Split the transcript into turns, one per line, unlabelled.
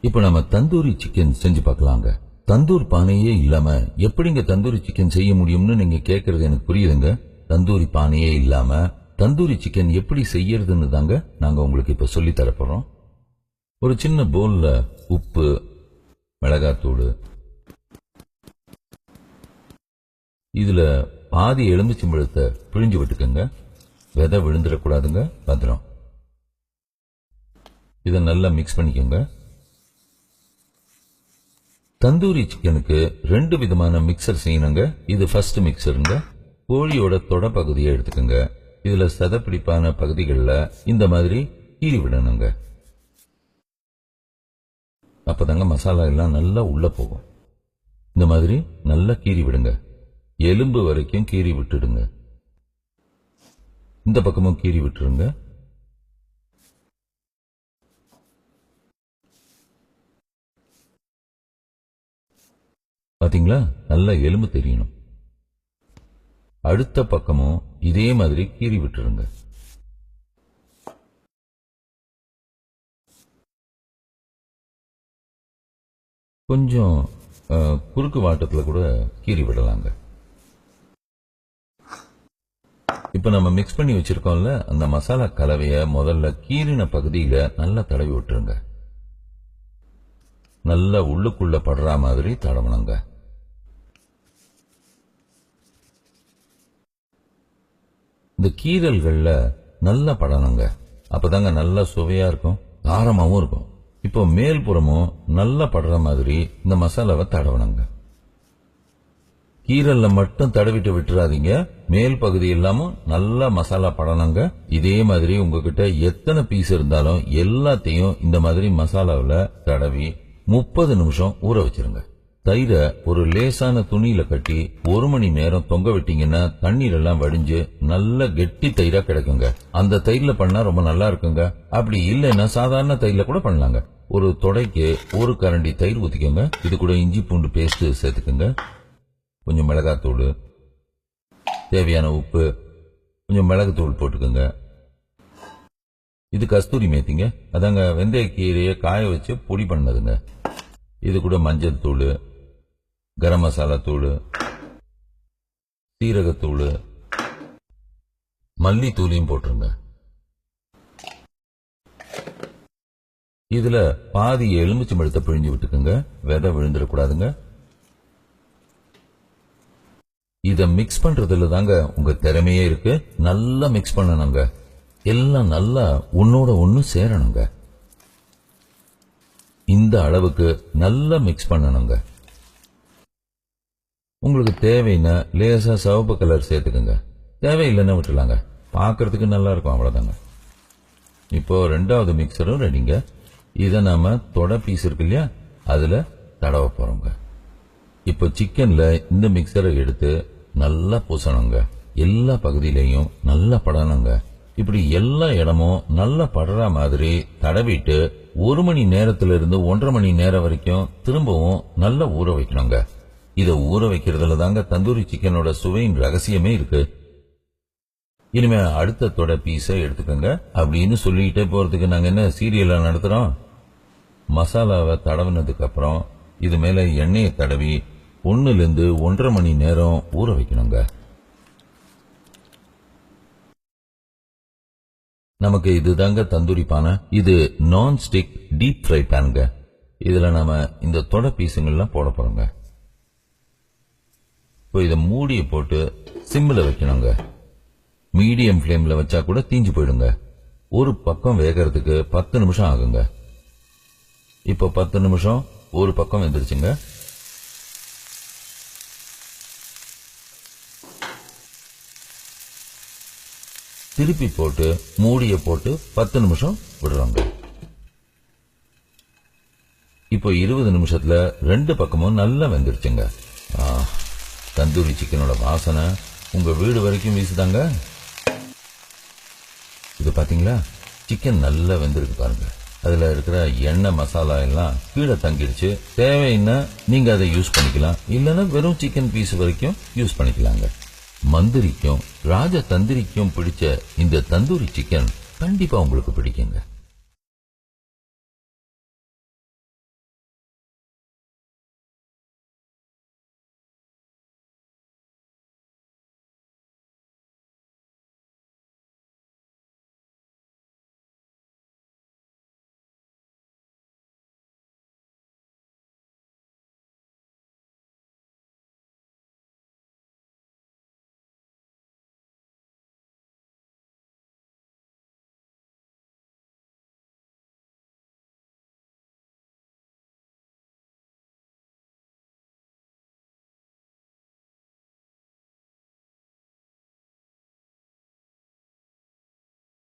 இப்ப நம்ம தந்தூரி சிக்கன் செஞ்சு பார்க்கலாங்க. தந்தூர் பானையே இல்லாம எப்படிங்க தந்தூரி சிக்கன் செய்ய முடியும்னு நீங்க கேக்குறது எனக்கு புரியுதுங்க. தந்தூரி பானையே இல்லாம தந்தூரி சிக்கன் எப்படி செய்யறதுன்னு தாங்க நாங்க உங்களுக்கு இப்ப சொல்லி தரப்போறோம். ஒரு சின்ன பவுல்ல உப்பு, மிளகாத்தூள், இதுல பாதி எலுமிச்சம்பழத்தை பிழிஞ்சு விட்டுக்கங்க. விதை விழுந்துடக்கூடாதுங்க, பத்திரம். இதை நல்லா மிக்ஸ் பண்ணிக்கோங்க. தந்தூரி சிக்கனுக்கு 2 விதமான மிக்சர் செய்யணுங்க. இது ஃபர்ஸ்ட் மிக்சருங்க. கோழியோட தொட பகுதியை எடுத்துக்கோங்க. இதுல சதப்பிடிப்பான பகுதிகளில் இந்த மாதிரி கீறி விடணுங்க. அப்பதாங்க மசாலா எல்லாம் நல்லா உள்ள போகும். இந்த மாதிரி நல்லா கீறி விடுங்க. எலும்பு வரைக்கும் கீறி விட்டுடுங்க. இந்த பக்கமும் கீறி விட்டுருங்க. பாத்தீங்களா, நல்ல எலும்பு தெரியணும். அடுத்த பக்கமும் இதே மாதிரி கீறி விட்டுருங்க. கொஞ்சம் குறுக்கு வாட்டத்துல கூட கீறி விடலாங்க. இப்ப நம்ம மிக்ஸ் பண்ணி வச்சிருக்கோம்ல, அந்த மசாலா கலவைய முதல்ல கீறின பகுதியில நல்லா தடவி விட்டுருங்க. நல்லா உள்ளுக்குள்ள படுற மாதிரி தடவணுங்க. இந்த கீரல்கள்ல நல்லா படணுங்க. அப்பதாங்க நல்லா சுவையா இருக்கும், காரமாவும் இருக்கும். இப்போ மேல் புறமும் நல்லா படுற மாதிரி இந்த மசாலாவை தடவணுங்க. கீரல்ல மட்டும் தடவிட்டு விட்டுறாதீங்க. மேல் பகுதி இல்லாம நல்லா மசாலா படணுங்க. இதே மாதிரி உங்ககிட்ட எத்தனை பீஸ் இருந்தாலும் எல்லாத்தையும் இந்த மாதிரி மசாலாவில் தடவி 30 நிமிஷம் ஊற வச்சிருங்க. தயிரை ஒரு லேசான துணியில கட்டி 1 மணி நேரம் தொங்க விட்டீங்கன்னா தண்ணீர் எல்லாம் வடிஞ்சு நல்ல கெட்டி தயிரா கிடைக்குங்க. அந்த தயிர்ல பண்ணா ரொம்ப நல்லா இருக்குங்க. அப்படி இல்லைன்னா சாதாரண தயிர்ல கூட பண்ணலாங்க. ஒரு தொடைக்கு 1 கரண்டி தயிர் ஊத்திக்கோங்க. இது கூட இஞ்சி பூண்டு பேஸ்ட் சேர்த்துக்கோங்க. கொஞ்சம் மிளகாத்தூள், தேவையான உப்பு, கொஞ்சம் மிளகுத்தூள் போட்டுக்கோங்க. இது கஸ்தூரி மேத்திங்க, அதாங்க வெந்தய கீரையை காய வச்சு பொடி பண்ணதுங்க. இது கூட மஞ்சள் தூள், கரம் மசாலா தூள், சீரகத்தூள், மல்லித்தூளையும் போட்டுருங்க. இதுல பாதி எலுமிச்சம்பழத்தை பிழிஞ்சு விட்டுக்குங்க. விதை விழுந்துடக்கூடாதுங்க. இத மிக்ஸ் பண்றதுல தாங்க உங்க திறமையே இருக்கு. நல்லா மிக்ஸ் பண்ணணுங்க. எல்லாம் நல்லா ஒன்னோட ஒன்னு சேரணுங்க. இந்த அளவுக்கு நல்லா மிக்ஸ் பண்ணணுங்க. உங்களுக்கு தேவைன்னா லேசா சிவப்பு கலர் சேர்த்துக்குங்க. தேவையில்லைன்னா விட்டுலாங்க. பாக்குறதுக்கு நல்லா இருக்கும், அவ்வளவுதாங்க. இப்போ 2வது மிக்சரும் ரெடிங்க. இதை நாம தொட பீஸ் இருக்கு இல்லையா, அதுல தடவ போறோங்க. இப்போ சிக்கன்ல இந்த மிக்சரை எடுத்து நல்லா பூசணுங்க. எல்லா பகுதியிலையும் நல்லா படணுங்க. இப்படி எல்லா இடமும் நல்லா படுற மாதிரி தடவிட்டு 1 மணி நேரத்துல இருந்து 1.5 மணி நேரம் வரைக்கும் திரும்பவும் நல்லா ஊற வைக்கணுங்க. இதை ஊற வைக்கிறதுல தாங்க தந்தூரி சிக்கனோட சுவையின் ரகசியமே இருக்கு. இனிமே அடுத்த தொட பீஸை எடுத்துக்கோங்க. அப்படின்னு சொல்லிட்டே போறதுக்கு நாங்க என்ன சீரியலா நடத்துறோம்? மசாலாவை தடவினதுக்கு அப்புறம் இது மேல எண்ணெயை தடவி 1 லிருந்து 1.5 மணி நேரம் ஊற வைக்கணுங்க. நமக்கு இதுதாங்க தந்தூரி பானை. இது நான் ஸ்டிக் டீப் ஃப்ரை பேனுங்க. இதுல நாம இந்த தொட பீஸுங்கள்லாம் போட போறோங்க. இப்போ இதை மூடியை போட்டு சிம்மில் வைக்கணுங்க. மீடியம் ஃபிளேம்ல வச்சா கூட தீஞ்சு போயிடுங்க. ஒரு பக்கம் வேகிறதுக்கு 10 நிமிஷம் ஆகுங்க. இப்போ 10 நிமிஷம் ஒரு பக்கம் வெந்துருச்சுங்க. திருப்பி போட்டு மூடிய போட்டு 10 நிமிஷம் விடுறாங்க. இப்போ 20 நிமிஷத்துல 2 பக்கமும் நல்லா வெந்துருச்சுங்க. தந்தூரி சிக்கனோட வாசனை உங்க வீடு வரைக்கும் வீசுதாங்க. இது பாத்தீங்களா, சிக்கன் நல்லா வெந்திருக்கு பாருங்க. அதுல இருக்கிற எண்ணெய் மசாலா எல்லாம் கீழே தங்கிடுச்சு. தேவைன்னா நீங்க அதை யூஸ் பண்ணிக்கலாம், இல்லைன்னா வெறும் சிக்கன் பீஸ் வரைக்கும் யூஸ் பண்ணிக்கலாங்க. மந்திரிக்கும் ராஜ தந்திரிக்கும் பிடிச்ச இந்த தந்தூரி சிக்கன் கண்டிப்பா உங்களுக்கு பிடிக்குங்க.